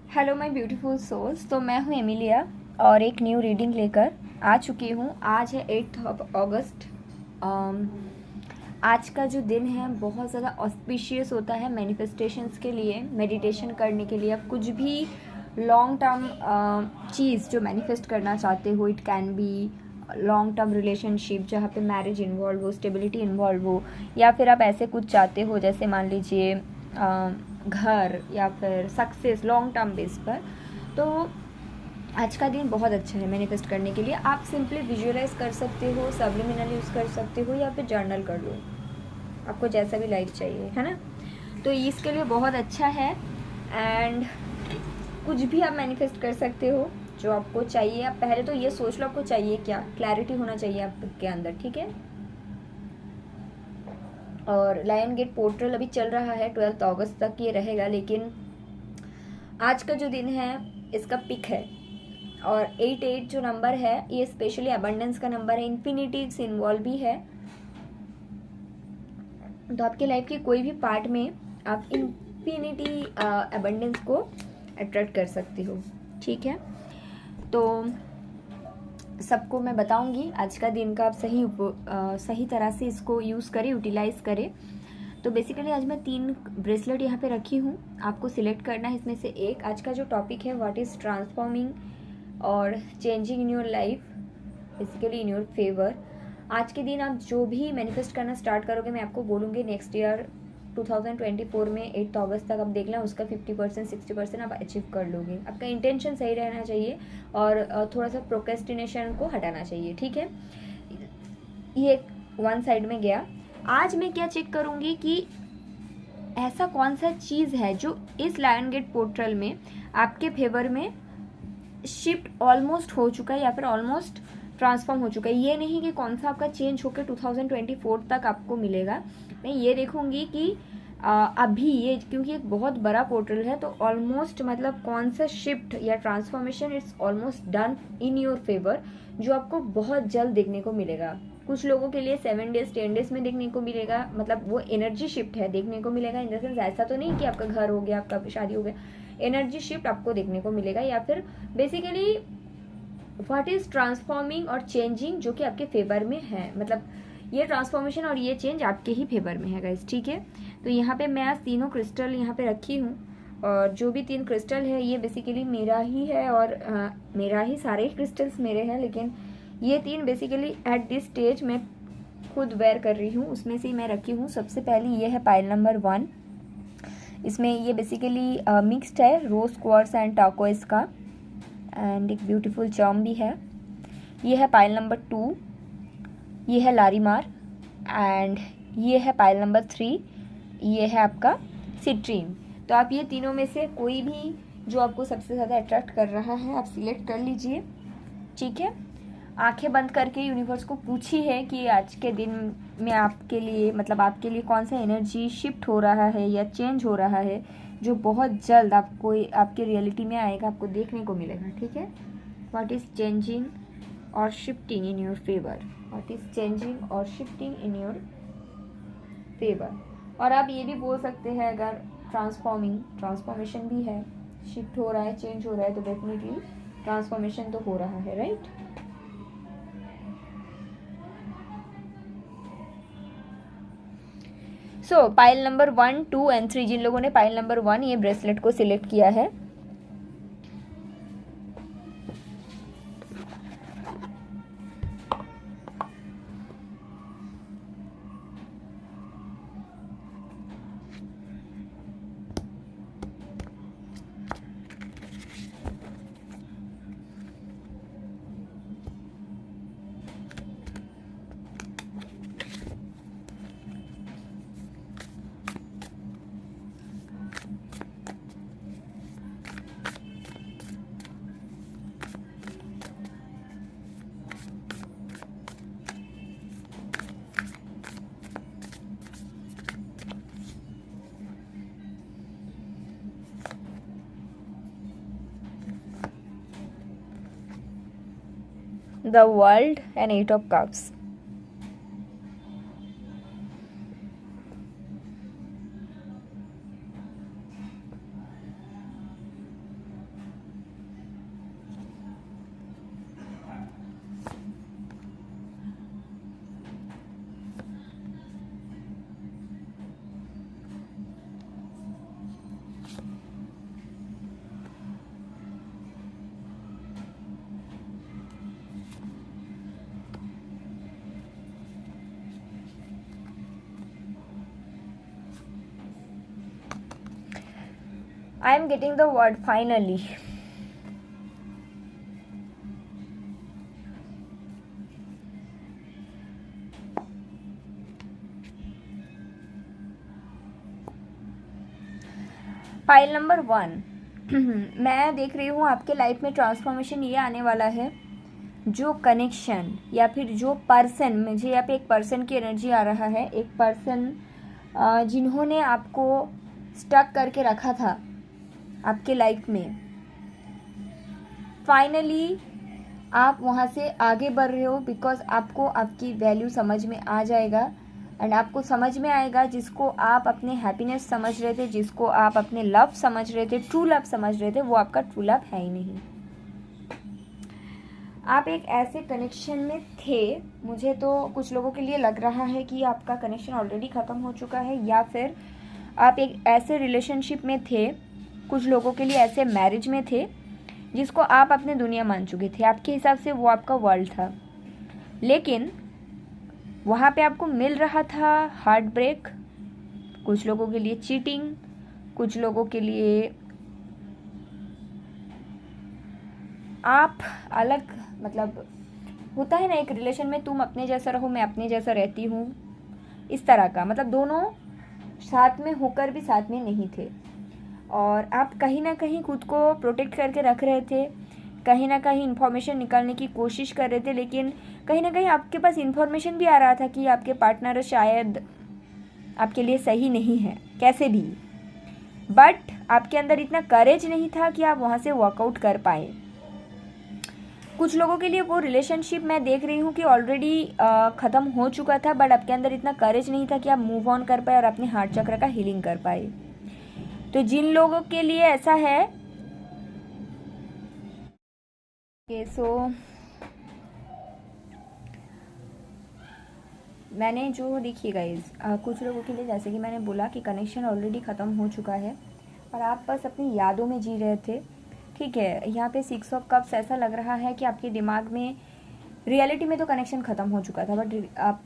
Hello my beautiful souls. तो मैं हूँ एमिलिया और एक न्यू रीडिंग लेकर आ चुकी हूँ। आज है 8 अगस्त। आज का जो दिन है बहुत ज़्यादा ऑस्पिशियस होता है मैनिफेस्टेशंस के लिए, मेडिटेशन करने के लिए। आप कुछ भी लॉन्ग टर्म चीज़ जो मैनिफेस्ट करना चाहते हो, it can be long term relationship जहाँ पे मैरिज इन्वॉल्व हो, स्टेबिलिटी इन्वॉल्व हो, या फिर आप ऐसे कुछ चाहते हो जैसे मान लीजिए घर या फिर सक्सेस लॉन्ग टर्म बेस पर। तो आज का दिन बहुत अच्छा है मैनिफेस्ट करने के लिए। आप सिंपली विजुअलाइज कर सकते हो, सबलिमिनल यूज़ कर सकते हो, या फिर जर्नल कर लो, आपको जैसा भी लाइफ चाहिए, है ना। तो इसके लिए बहुत अच्छा है। एंड कुछ भी आप मैनिफेस्ट कर सकते हो जो आपको चाहिए। आप पहले तो ये सोच लो आपको चाहिए क्या, क्लैरिटी होना चाहिए आपके अंदर, ठीक है। और लायन गेट पोर्टल अभी चल रहा है 12 अगस्त तक ये रहेगा, लेकिन आज का जो दिन है इसका पिक है। और 88 जो नंबर है ये स्पेशली अबंडेंस का नंबर है, इन्फिनिटी इन्वॉल्व भी है। तो आपके लाइफ के कोई भी पार्ट में आप इन्फिनिटी अबंडेंस को अट्रैक्ट कर सकते हो, ठीक है। तो सबको मैं बताऊंगी आज का दिन का आप सही तरह से इसको यूज़ करें, यूटिलाइज करें। तो बेसिकली आज मैं 3 ब्रेसलेट यहाँ पे रखी हूँ, आपको सिलेक्ट करना है इसमें से एक। आज का जो टॉपिक है व्हाट इज़ ट्रांसफॉर्मिंग और changing in your life, basically in your favour. आज के दिन आप जो भी मैनिफेस्ट करना स्टार्ट करोगे, मैं आपको बोलूँगी नेक्स्ट ईयर 2024 में 8 अगस्त तक आप देख लें, उसका 50% 60% आप अचीव कर लोगे। आपका इंटेंशन सही रहना चाहिए और थोड़ा सा प्रोक्रेस्टिनेशन को हटाना चाहिए, ठीक है। ये वन साइड में गया। आज मैं क्या चेक करूँगी कि ऐसा कौन सा चीज़ है जो इस लायन गेट पोर्टल में आपके फेवर में शिफ्ट ऑलमोस्ट हो चुका है या फिर ऑलमोस्ट ट्रांसफॉर्म हो चुका है। ये नहीं कि कौन सा आपका चेंज होकर 2024 तक आपको मिलेगा। मैं ये देखूंगी कि अभी ये, क्योंकि एक बहुत बड़ा पोर्टल है, तो ऑलमोस्ट मतलब कौन सा शिफ्ट या transformation it's almost done in your favour, जो आपको बहुत जल्द देखने को मिलेगा। कुछ लोगों के लिए 7 डेज 10 डेज में देखने को मिलेगा, मतलब वो एनर्जी शिफ्ट है, देखने को मिलेगा। इन द सेंस ऐसा तो नहीं कि आपका घर हो गया, आपका शादी हो गया, एनर्जी शिफ्ट आपको देखने को मिलेगा। या फिर बेसिकली व्हाट इज ट्रांसफॉर्मिंग और चेंजिंग जो कि आपके फेवर में है, मतलब ये ट्रांसफॉर्मेशन और ये चेंज आपके ही फेवर में है गाइस, ठीक है। तो यहाँ पे मैं आज तीनों क्रिस्टल यहाँ पे रखी हूँ, और जो भी 3 क्रिस्टल है ये बेसिकली मेरा ही है, और मेरा ही सारे क्रिस्टल्स मेरे हैं, लेकिन ये 3 बेसिकली एट दिस स्टेज मैं खुद वेयर कर रही हूँ, उसमें से मैं रखी हूँ। सबसे पहले ये है पाइल नंबर 1। इसमें ये बेसिकली मिक्स्ड है रोज क्वार्ट्ज एंड टार्कोइज का, एंड एक ब्यूटीफुल जॉम भी है। ये है पाइल नंबर 2, ये है लारीमार, एंड ये है पाइल नंबर 3, ये है आपका सिट्रीन। तो आप ये तीनों में से कोई भी जो आपको सबसे ज़्यादा अट्रैक्ट कर रहा है आप सिलेक्ट कर लीजिए, ठीक है। आंखें बंद करके यूनिवर्स को पूछी है कि आज के दिन में आपके लिए, मतलब आपके लिए कौन सा एनर्जी शिफ्ट हो रहा है या चेंज हो रहा है जो बहुत जल्द आपको आपके रियलिटी में आएगा, आपको देखने को मिलेगा, ठीक है। व्हाट इज़ चेंजिंग और shifting in your favour, what is changing और शिफ्टिंग इन योर फेवर। और आप ये भी बोल सकते हैं अगर ट्रांसफॉर्मेशन भी है, शिफ्ट हो रहा है, चेंज हो रहा है, तो डेफिनेटली ट्रांसफॉर्मेशन तो हो रहा है, right. So pile number 1, 2 and 3, जिन लोगों ने पाइल नंबर 1 ये ब्रेसलेट को सिलेक्ट किया है, the world and 8 of cups. I am getting the word finally. File number 1 मैं देख रही हूँ आपके लाइफ में ट्रांसफॉर्मेशन ये आने वाला है, जो कनेक्शन या फिर जो पर्सन, मुझे यहाँ पे एक पर्सन की एनर्जी आ रहा है, एक पर्सन जिन्होंने आपको स्टक करके रखा था आपके लाइफ में, फाइनली आप वहाँ से आगे बढ़ रहे हो, बिकॉज आपको आपकी वैल्यू समझ में आ जाएगा एंड आपको समझ में आएगा जिसको आप अपने हैप्पीनेस समझ रहे थे, जिसको आप अपने लव समझ रहे थे, ट्रू लव समझ रहे थे, वो आपका ट्रू लव है ही नहीं। आप एक ऐसे कनेक्शन में थे, मुझे तो कुछ लोगों के लिए लग रहा है कि आपका कनेक्शन ऑलरेडी ख़त्म हो चुका है, या फिर आप एक ऐसे रिलेशनशिप में थे, कुछ लोगों के लिए ऐसे मैरिज में थे जिसको आप अपने दुनिया मान चुके थे, आपके हिसाब से वो आपका वर्ल्ड था, लेकिन वहाँ पे आपको मिल रहा था हार्ट ब्रेक, कुछ लोगों के लिए चीटिंग, कुछ लोगों के लिए आप अलग, मतलब होता है ना एक रिलेशन में तुम अपने जैसा रहो मैं अपने जैसा रहती हूँ, इस तरह का, मतलब दोनों साथ में होकर भी साथ में नहीं थे, और आप कहीं ना कहीं खुद को प्रोटेक्ट करके रख रहे थे, कहीं ना कहीं इन्फॉर्मेशन निकालने की कोशिश कर रहे थे, लेकिन कहीं ना कहीं आपके पास इन्फॉर्मेशन भी आ रहा था कि आपके पार्टनर शायद आपके लिए सही नहीं है कैसे भी, बट आपके अंदर इतना करेज नहीं था कि आप वहाँ से वर्कआउट कर पाए। कुछ लोगों के लिए वो रिलेशनशिप मैं देख रही हूँ कि ऑलरेडी ख़त्म हो चुका था, बट आपके अंदर इतना करेज नहीं था कि आप मूव ऑन कर पाए और अपने हार्ट चक्र का हीलिंग कर पाए। तो जिन लोगों के लिए ऐसा है सो मैंने जो देखिए गाइज, कुछ लोगों के लिए जैसे कि मैंने बोला कि कनेक्शन ऑलरेडी ख़त्म हो चुका है और आप बस अपनी यादों में जी रहे थे, ठीक है। यहाँ पे 6 ऑफ कप्स ऐसा लग रहा है कि आपके दिमाग में, रियलिटी में तो कनेक्शन ख़त्म हो चुका था, बट आप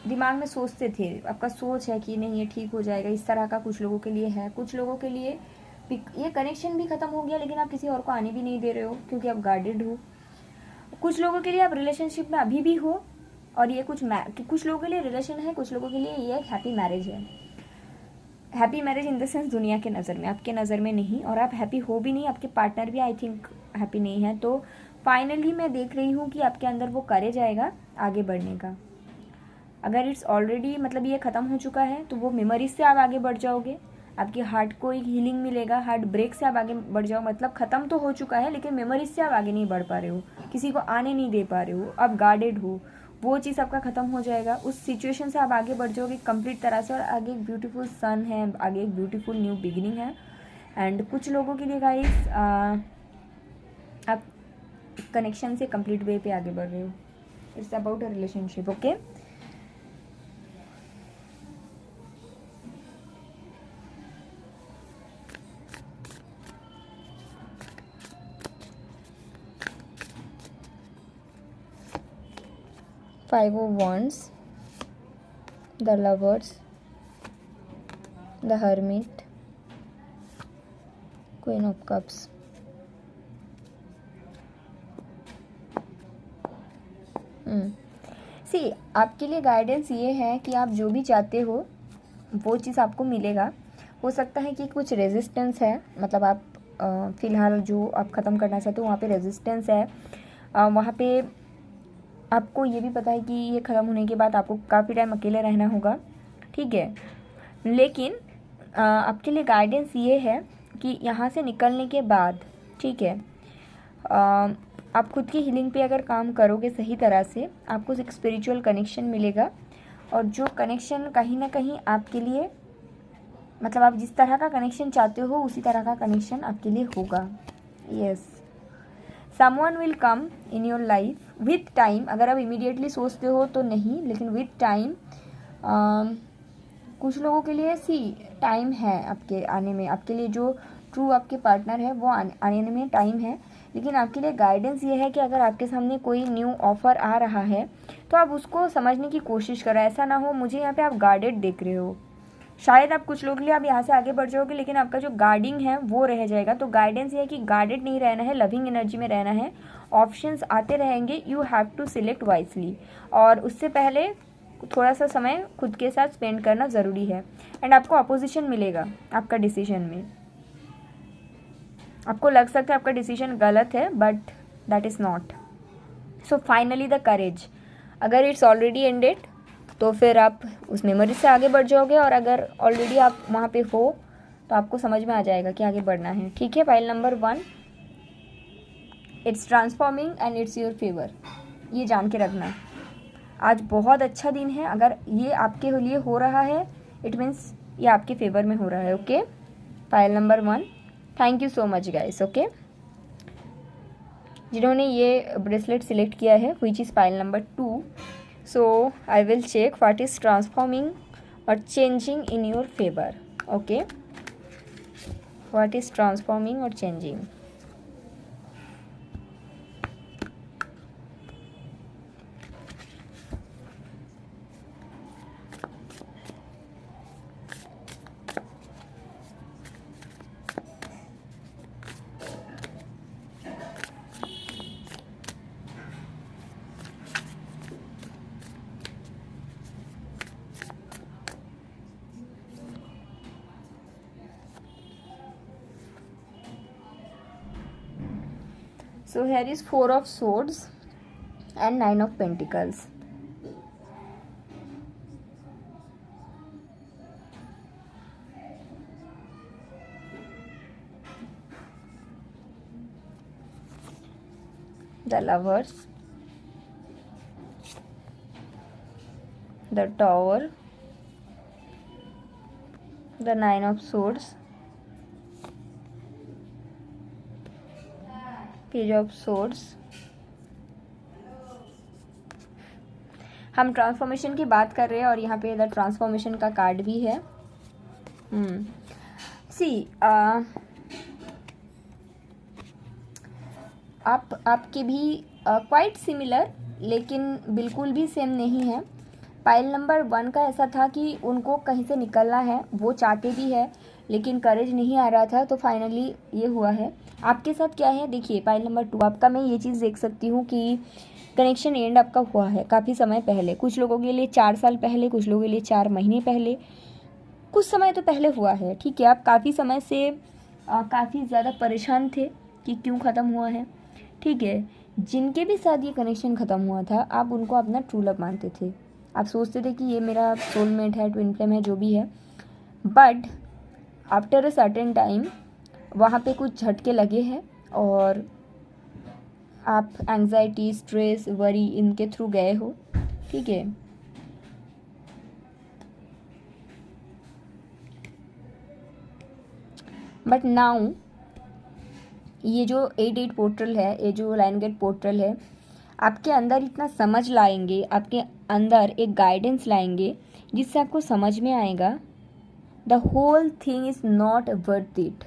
दिमाग में सोचते थे, आपका सोच है कि नहीं ये ठीक हो जाएगा, इस तरह का कुछ लोगों के लिए है। कुछ लोगों के लिए ये कनेक्शन भी ख़त्म हो गया, लेकिन आप किसी और को आने भी नहीं दे रहे हो क्योंकि आप गार्डेड हो। कुछ लोगों के लिए आप रिलेशनशिप में अभी भी हो, और ये कुछ लोगों के लिए रिलेशन है, कुछ लोगों के लिए ये एक हैप्पी मैरिज है। Happy marriage in the sense दुनिया के नज़र में, आपके नज़र में नहीं, और आप हैप्पी हो भी नहीं, आपके पार्टनर भी आई थिंक हैप्पी नहीं है। तो फाइनली मैं देख रही हूँ कि आपके अंदर वो करेज आएगा आगे बढ़ने का। अगर इट्स ऑलरेडी मतलब ये ख़त्म हो चुका है तो वो मेमोरीज से आप आगे बढ़ जाओगे, आपके हार्ट को एक हीलिंग मिलेगा, हार्ट ब्रेक से आप आगे बढ़ जाओ, मतलब ख़त्म तो हो चुका है लेकिन मेमोरीज से आप आगे नहीं बढ़ पा रहे हो, किसी को आने नहीं दे पा रहे हो, आप गार्डेड हो, वो चीज़ आपका ख़त्म हो जाएगा। उस सिचुएशन से आप आगे बढ़ जाओगे कंप्लीट तरह से, और आगे एक ब्यूटीफुल सन है, आगे एक ब्यूटीफुल न्यू बिगिनिंग है। एंड कुछ लोगों के लिए गाइस आप कनेक्शन से कंप्लीट वे पे आगे बढ़ रहे हो, it's about a relationship, okay. Five of Wands, the Lovers, the Hermit, Queen of Cups, सी आपके लिए गाइडेंस ये है कि आप जो भी चाहते हो वो चीज़ आपको मिलेगा। हो सकता है कि कुछ रेजिस्टेंस है, मतलब आप फ़िलहाल जो आप ख़त्म करना चाहते हो वहाँ पे रेजिस्टेंस है, वहाँ पे आपको ये भी पता है कि ये ख़त्म होने के बाद आपको काफ़ी टाइम अकेले रहना होगा, ठीक है। लेकिन आपके लिए गाइडेंस ये है कि यहाँ से निकलने के बाद, ठीक है, आप खुद की हीलिंग पे अगर काम करोगे सही तरह से, आपको एक स्पिरिचुअल कनेक्शन मिलेगा, और जो कनेक्शन कहीं ना कहीं आपके लिए, मतलब आप जिस तरह का कनेक्शन चाहते हो उसी तरह का कनेक्शन आपके लिए होगा। Yes, someone will come in your life with time. अगर आप इमीडिएटली सोचते हो तो नहीं, लेकिन विथ टाइम कुछ लोगों के लिए टाइम है आपके आने में, आपके लिए जो ट्रू आपके पार्टनर है वो आने में टाइम है। लेकिन आपके लिए गाइडेंस ये है कि अगर आपके सामने कोई न्यू ऑफ़र आ रहा है तो आप उसको समझने की कोशिश करो। ऐसा ना हो, मुझे यहाँ पे आप गार्डेड देख रहे हो, शायद आप कुछ लोग के लिए आप यहाँ से आगे बढ़ जाओगे, लेकिन आपका जो गार्डिंग है वो रह जाएगा। तो गाइडेंस ये है कि गार्डेड नहीं रहना है, लविंग एनर्जी में रहना है। ऑप्शंस आते रहेंगे, you have to select wisely. और उससे पहले थोड़ा सा समय खुद के साथ स्पेंड करना ज़रूरी है। एंड आपको अपोजिशन मिलेगा आपका डिसीजन में। आपको लग सकता है आपका डिसीजन गलत है, but that is not. So finally the courage, अगर इट्स ऑलरेडी एंडेड तो फिर आप उस मेमोरी से आगे बढ़ जाओगे, और अगर ऑलरेडी आप वहाँ पे हो तो आपको समझ में आ जाएगा कि आगे बढ़ना है। ठीक है, pile number 1, it's transforming and it's your favour. ये जान के रखना, आज बहुत अच्छा दिन है। अगर ये आपके लिए हो रहा है, इट मीन्स ये आपके फेवर में हो रहा है। Okay, pile number 1। Thank you so much guys. Okay, जिन्होंने ये ब्रेसलेट सिलेक्ट किया है, which is pile number 2, so I will check what is transforming और changing in your favour. Okay, what is transforming और changing. So here is 4 of swords and 9 of pentacles. The lovers, the tower, the 9 of swords, page of swords. हम transformation की बात कर रहे हैं और यहाँ पे द ट्रांसफॉर्मेशन का कार्ड भी है। आपके भी क्वाइट सिमिलर, लेकिन बिल्कुल भी सेम नहीं है। पाइल नंबर 1 का ऐसा था कि उनको कहीं से निकलना है, वो चाहते भी है लेकिन करेज नहीं आ रहा था, तो फाइनली ये हुआ है। आपके साथ क्या है देखिए, पाइल नंबर 2 आपका, मैं ये चीज़ देख सकती हूँ कि कनेक्शन एंड आपका हुआ है काफ़ी समय पहले। कुछ लोगों के लिए 4 साल पहले, कुछ लोगों के लिए 4 महीने पहले, कुछ समय तो पहले हुआ है। ठीक है, आप काफ़ी समय से काफ़ी ज़्यादा परेशान थे कि क्यों ख़त्म हुआ है। ठीक है, जिनके भी साथ ये कनेक्शन ख़त्म हुआ था, आप उनको अपना ट्रू लव मानते थे। आप सोचते थे कि ये मेरा सोलमेट है, ट्विन फ्लेम है, जो भी है। But after a certain time वहाँ पे कुछ झटके लगे हैं और आप एंग्जाइटी, स्ट्रेस, वरी इनके थ्रू गए हो। ठीक है, बट नाउ ये जो 8-8 पोर्टल है, ये जो लाइन गेट पोर्टल है, आपके अंदर इतना समझ लाएंगे, आपके अंदर एक गाइडेंस लाएंगे जिससे आपको समझ में आएगा the whole thing is not worth it.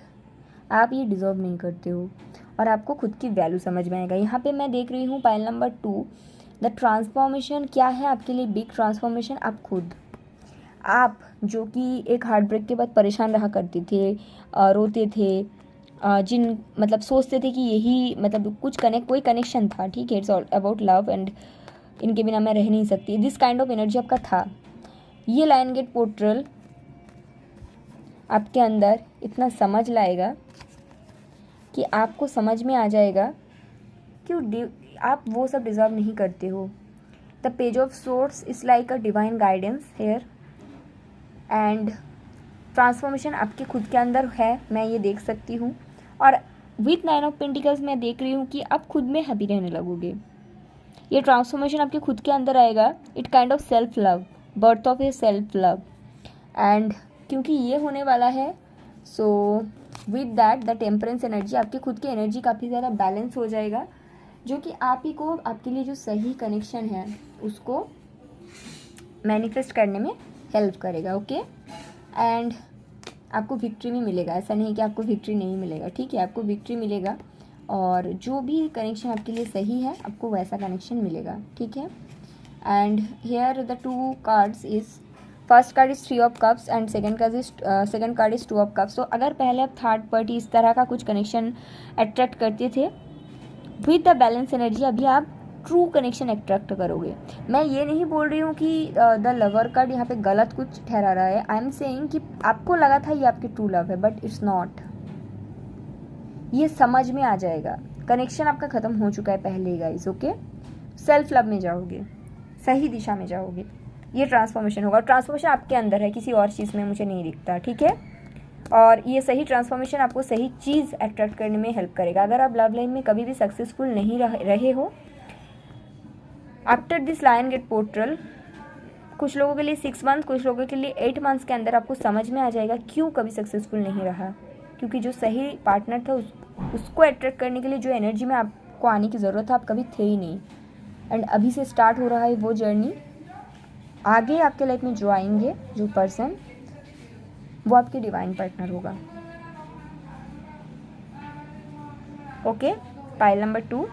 आप ये डिज़र्व नहीं करते हो, और आपको खुद की वैल्यू समझ में आएगा। यहाँ पे मैं देख रही हूँ पाइल नंबर 2, द ट्रांसफॉर्मेशन क्या है आपके लिए, बिग ट्रांसफॉर्मेशन। आप खुद, आप जो कि एक हार्ट ब्रेक के बाद परेशान रहा करते थे, रोते थे, जिन मतलब सोचते थे कि यही मतलब कुछ कोई कनेक्शन था। ठीक है, it's all about love and इनके बिना मैं रह नहीं सकती, दिस काइंड ऑफ एनर्जी आपका था। ये लाइन गेट पोर्टल आपके अंदर इतना समझ लाएगा कि आपको समझ में आ जाएगा कि आप वो सब डिज़र्व नहीं करते हो। The page of swords is like a divine guidance here, and transformation आपके खुद के अंदर है, मैं ये देख सकती हूँ। और विथ 9 ऑफ पेंटिकल्स मैं देख रही हूँ कि आप खुद में हैप्पी रहने लगोगे। ये ट्रांसफॉर्मेशन आपके खुद के अंदर आएगा। It kind of self love, birth of A self love. And क्योंकि ये होने वाला है, so with that the temperance energy, आपके खुद की एनर्जी काफ़ी ज़्यादा बैलेंस हो जाएगा, जो कि आप ही को आपके लिए जो सही कनेक्शन है उसको मैनिफेस्ट करने में हेल्प करेगा। ओके, एंड आपको विक्ट्री भी मिलेगा। ऐसा नहीं कि आपको विक्ट्री नहीं मिलेगा। ठीक है, आपको विक्ट्री मिलेगा, और जो भी कनेक्शन आपके लिए सही है आपको वैसा कनेक्शन मिलेगा। ठीक है, and here the 2 cards is first card is 3 of cups and second card is 2 of cups. तो अगर पहले आप थर्ड पार्टी इस तरह का कुछ कनेक्शन अट्रैक्ट करते थे विद द बैलेंस एनर्जी, अभी आप ट्रू कनेक्शन अट्रैक्ट करोगे। मैं ये नहीं बोल रही हूँ कि द लवर कार्ड यहाँ पे गलत कुछ ठहरा रहा है। आई एम सेइंग कि आपको लगा था ये आपकी ट्रू लव है, बट इट्स नॉट। ये समझ में आ जाएगा, कनेक्शन आपका ख़त्म हो चुका है पहले ही गाइस। ओके, सेल्फ लव में जाओगे, सही दिशा में जाओगे, ये ट्रांसफॉर्मेशन होगा। ट्रांसफॉर्मेशन आपके अंदर है, किसी और चीज़ में मुझे नहीं दिखता, ठीक है। और ये सही ट्रांसफॉर्मेशन आपको सही चीज़ अट्रैक्ट करने में हेल्प करेगा। अगर आप लव लाइन में कभी भी सक्सेसफुल नहीं रहे हो, after this lion gate portal, कुछ लोगों के लिए 6 मंथ, कुछ लोगों के लिए 8 मंथ्स के अंदर आपको समझ में आ जाएगा क्यों कभी सक्सेसफुल नहीं रहा। क्योंकि जो सही पार्टनर था उसको अट्रैक्ट करने के लिए जो एनर्जी में आपको आने की ज़रूरत था, आप कभी थे ही नहीं। एंड अभी से स्टार्ट हो रहा है वो जर्नी। आगे आपके लाइफ में जो आएंगे, जो पर्सन, वो आपके डिवाइन पार्टनर होगा। Okay, pile number 2।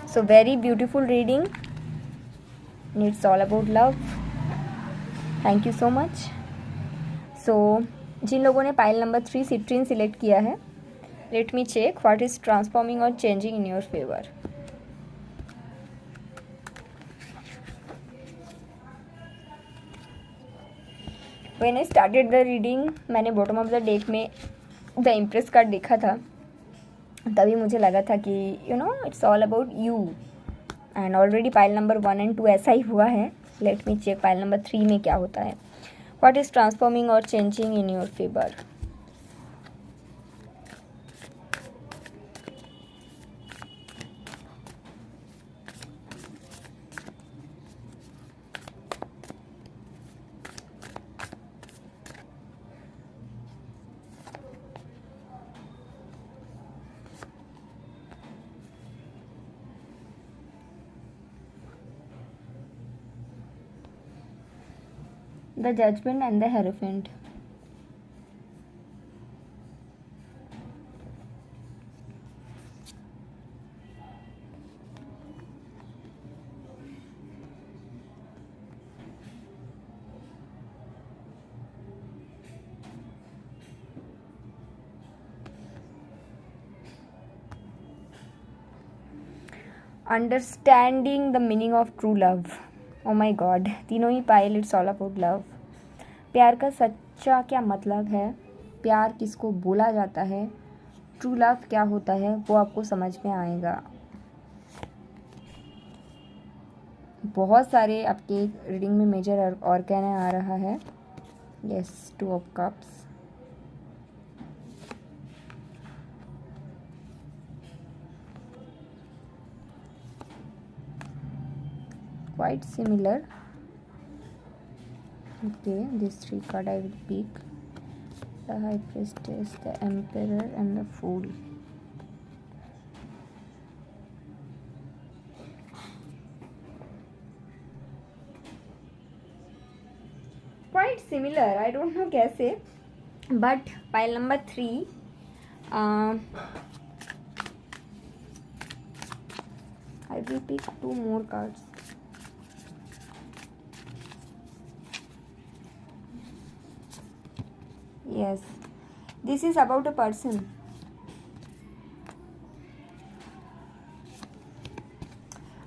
So very beautiful reading, it's all about love. Thank you so much. So जिन लोगों ने पाइल नंबर 3 सिट्रीन सिलेक्ट किया है, let me check what is transforming और changing in your favour. When I started the reading, मैंने bottom of the deck में the empress card देखा था, तभी मुझे लगा था कि it's all about you. And already pile number 1 and 2 ऐसा ही हुआ है। Let me check pile number 3 में क्या होता है। व्हाट इज ट्रांसफॉर्मिंग और changing in your favour. The Judgment and the Hierophant. Understanding the meaning of true love. Oh my god, तीनों ही pile it's all about love. प्यार का सच्चा क्या मतलब है, प्यार किसको बोला जाता है, ट्रू लव क्या होता है, वो आपको समझ में आएगा। बहुत सारे आपके रीडिंग में मेजर और कहने आ रहा है। Yes, 2 of cups, quite similar. Okay, these 3 cards I will pick: the High Priestess, the Emperor and the Fool. Quite similar, I don't know कैसे, but pile number 3, I will pick 2 more cards. Yes, this is about a person.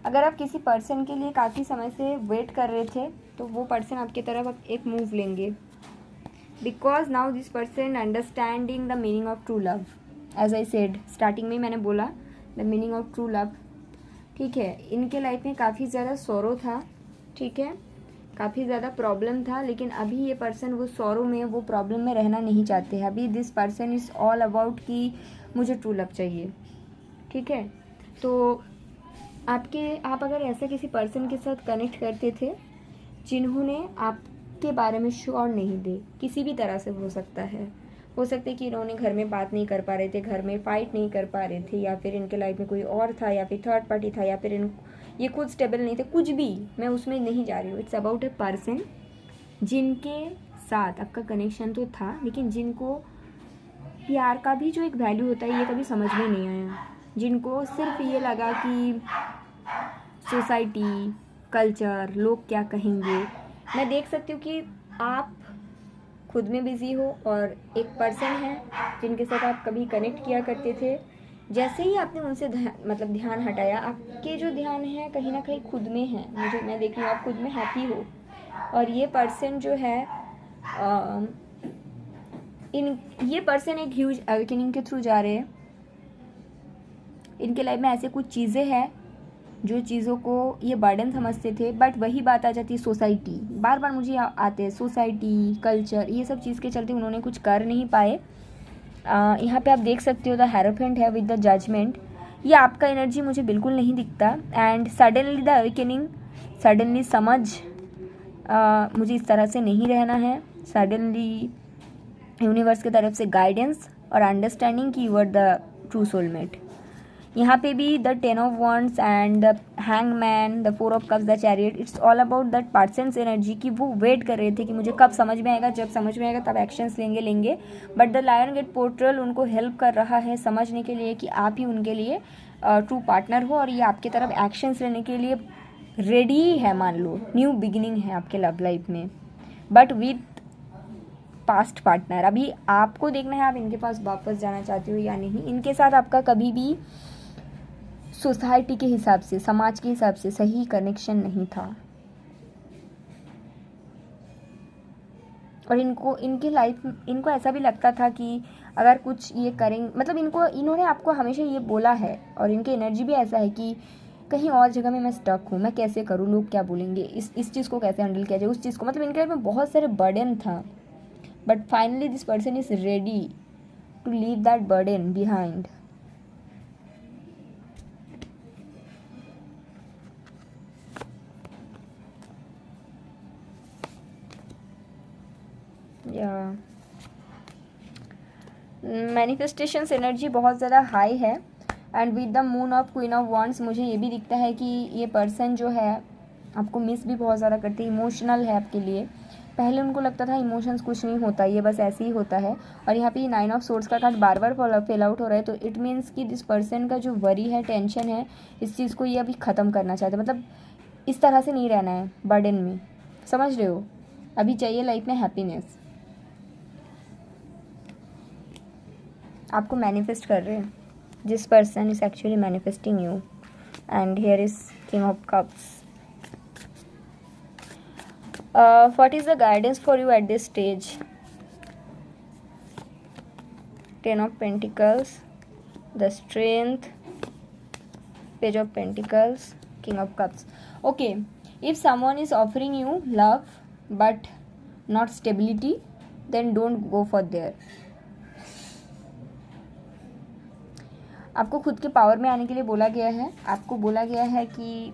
अगर आप किसी person के लिए काफ़ी समय से wait कर रहे थे, तो वो पर्सन आपकी तरफ एक मूव लेंगे, because now this person understanding the meaning of true love. As I said, starting में मैंने बोला the meaning of true love, ठीक है। इनके लाइफ में काफ़ी ज़्यादा सॉरो था, ठीक है, काफ़ी ज़्यादा प्रॉब्लम था, लेकिन अभी ये पर्सन वो सॉरो में, वो प्रॉब्लम में रहना नहीं चाहते हैं। अभी this person is all about कि मुझे ट्रू लव चाहिए, ठीक है। तो आप अगर ऐसा किसी पर्सन के साथ कनेक्ट करते थे जिन्होंने आपके बारे में श्योर नहीं थे, किसी भी तरह से हो सकता है कि इन्होंने घर में बात नहीं कर पा रहे थे, घर में फाइट नहीं कर पा रहे थे, या फिर इनके लाइफ में कोई और था, या फिर थर्ड पार्टी था, या फिर ये खुद स्टेबल नहीं थे, कुछ भी, मैं उसमें नहीं जा रही हूँ। इट्स अबाउट ए पर्सन जिनके साथ आपका कनेक्शन तो था, लेकिन जिनको प्यार का भी जो एक वैल्यू होता है ये कभी समझ में नहीं आया, जिनको सिर्फ ये लगा कि सोसाइटी, कल्चर, लोग क्या कहेंगे, मैं देख सकती हूँ कि आप खुद में बिज़ी हो और एक पर्सन है जिनके साथ आप कभी कनेक्ट किया करते थे। जैसे ही आपने उनसे ध्यान हटाया, आपके जो ध्यान है कहीं ना कहीं खुद में है। मैं देख रही हूँ आप खुद में हैप्पी हो, और ये पर्सन जो है ये पर्सन एक ह्यूज अवेकनिंग के थ्रू जा रहे हैं। इनके लाइफ में ऐसे कुछ चीज़ें हैं जो चीज़ों को ये बर्डन समझते थे, बट वही बात आ जाती है सोसाइटी। बार बार मुझे आते हैं सोसाइटी, कल्चर, ये सब चीज़ के चलते उन्होंने कुछ कर नहीं पाए। यहाँ पे आप देख सकते हो द हेरोफेंट है विद द जजमेंट। ये आपका एनर्जी मुझे बिल्कुल नहीं दिखता। And suddenly the awakening, suddenly समझ, मुझे इस तरह से नहीं रहना है। सडनली यूनिवर्स की तरफ से गाइडेंस और अंडरस्टैंडिंग की you are the true soulmate. यहाँ पे भी the 10 of wands and the hangman, the 4 of cups, the chariot, it's all about that person's energy की वो वेट कर रहे थे कि मुझे कब समझ में आएगा, जब समझ में आएगा तब एक्शंस लेंगे। But the lion gate portal उनको हेल्प कर रहा है समझने के लिए कि आप ही उनके लिए ट्रू पार्टनर हो, और ये आपकी तरफ एक्शंस लेने के लिए रेडी है। मान लो न्यू बिगिनिंग है आपके लव लाइफ में, बट विथ पास्ट पार्टनर। अभी आपको देखना है आप इनके पास वापस जाना चाहते हो या नहीं। इनके साथ आपका कभी भी सोसाइटी के हिसाब से, समाज के हिसाब से सही कनेक्शन नहीं था, और इनकी लाइफ, इनको ऐसा भी लगता था कि अगर कुछ ये करेंगे, इन्होंने आपको हमेशा ये बोला है, और इनकी एनर्जी भी ऐसा है कि कहीं और जगह में मैं स्टक हूँ, मैं कैसे करूँ, लोग क्या बोलेंगे, इस चीज़ को कैसे हैंडल किया जाए, उस चीज़ को, इनके लाइफ में बहुत सारे बर्डन था। But finally this person is ready to leave that burden behind. Manifestations energy बहुत ज़्यादा हाई है। And with the moon of queen of wands मुझे ये भी दिखता है कि ये पर्सन जो है आपको मिस भी बहुत ज़्यादा करती है, इमोशनल है आपके लिए। पहले उनको लगता था इमोशंस कुछ नहीं होता, ये बस ऐसे ही होता है। और यहाँ पे 9 ऑफ सोर्ड्स का कार्ड बार बार फेल आउट हो रहा है, तो इट मीन्स कि दिस पर्सन का जो वरी है, टेंशन है, इस चीज़ को ये अभी ख़त्म करना चाहते हैं। इस तरह से नहीं रहना है बर्डन में, समझ रहे हो। अभी चाहिए लाइफ में हैप्पीनेस। आपको मैनिफेस्ट कर रहे हैं। This person is actually manifesting you. And here is king of cups. What is the guidance for you at this stage? 10 of pentacles, the strength, page of pentacles, king of cups. Okay, if someone is offering you love but not stability, then don't go for there. आपको खुद के power में आने के लिए बोला गया है। आपको बोला गया है कि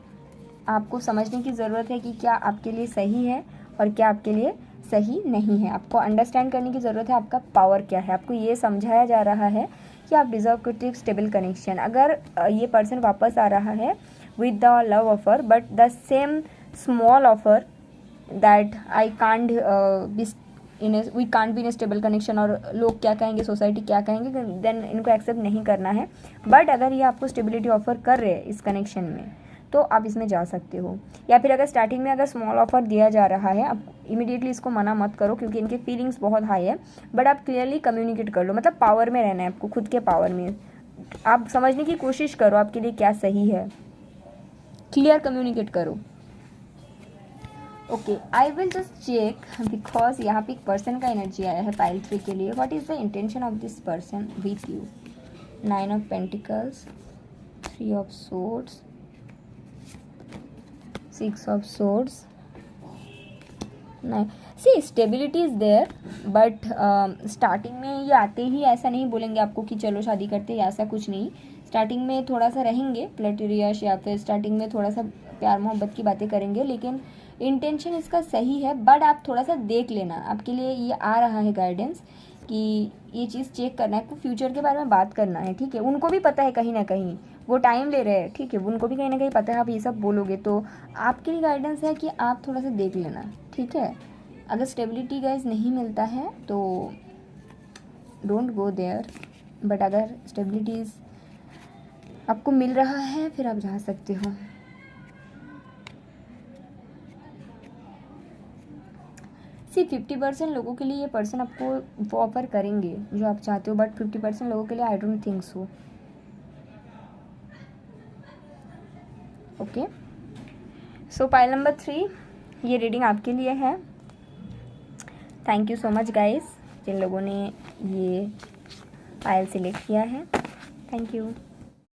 आपको समझने की ज़रूरत है कि क्या आपके लिए सही है और क्या आपके लिए सही नहीं है। आपको अंडरस्टैंड करने की ज़रूरत है आपका पावर क्या है। आपको ये समझाया जा रहा है कि आप डिज़र्व करते एक स्टेबल कनेक्शन। अगर ये पर्सन वापस आ रहा है with the love offer, but the same small offer that I can't we can't be in stable connection, और लोग क्या कहेंगे, सोसाइटी क्या कहेंगे, देन इनको एक्सेप्ट नहीं करना है। बट अगर ये आपको स्टेबिलिटी ऑफर कर रहे हैं इस कनेक्शन में, तो आप इसमें जा सकते हो। या फिर अगर स्टार्टिंग में अगर स्मॉल ऑफर दिया जा रहा है, आप इमीडिएटली इसको मना मत करो, क्योंकि इनके फीलिंग्स बहुत हाई है। बट आप क्लियरली कम्युनिकेट कर लो, पावर में रहना है आपको, खुद के पावर में। आप समझने की कोशिश करो आपके लिए क्या सही है, क्लियर कम्युनिकेट करो। Okay, I will just check, because यहाँ पे एक पर्सन का एनर्जी आया है पाइल 3 के लिए। What is the intention of this person with you? 9 of pentacles, 3 of swords, 6 of swords, 9। See stability is there, but starting में ये आते ही ऐसा नहीं बोलेंगे आपको कि चलो शादी करते हैं, ऐसा कुछ नहीं। स्टार्टिंग में थोड़ा सा रहेंगे फ्लर्टियस, या फिर स्टार्टिंग में थोड़ा सा प्यार मोहब्बत की बातें करेंगे, लेकिन इंटेंशन इसका सही है। बट आप थोड़ा सा देख लेना, आपके लिए ये आ रहा है गाइडेंस कि ये चीज़ चेक करना है, आपको फ्यूचर के बारे में बात करना है, ठीक है। उनको भी पता है कहीं ना कहीं, वो टाइम ले रहे हैं, ठीक है। उनको भी कहीं ना कहीं पता है आप ये सब बोलोगे, तो आपके लिए गाइडेंस है कि आप थोड़ा सा देख लेना, ठीक है। अगर स्टेबिलिटी गाइज नहीं मिलता है तो डोंट गो देयर, बट अगर स्टेबिलिटीज़ आपको मिल रहा है फिर आप जा सकते हो। सिर्फ 50% लोगों के लिए ये पर्सन आपको वो ऑफर करेंगे जो आप चाहते हो, बट 50% लोगों के लिए I don't think so. Okay, so pile number 3, ये रीडिंग आपके लिए है। Thank you so much guys जिन लोगों ने ये पाइल सिलेक्ट किया है, थैंक यू।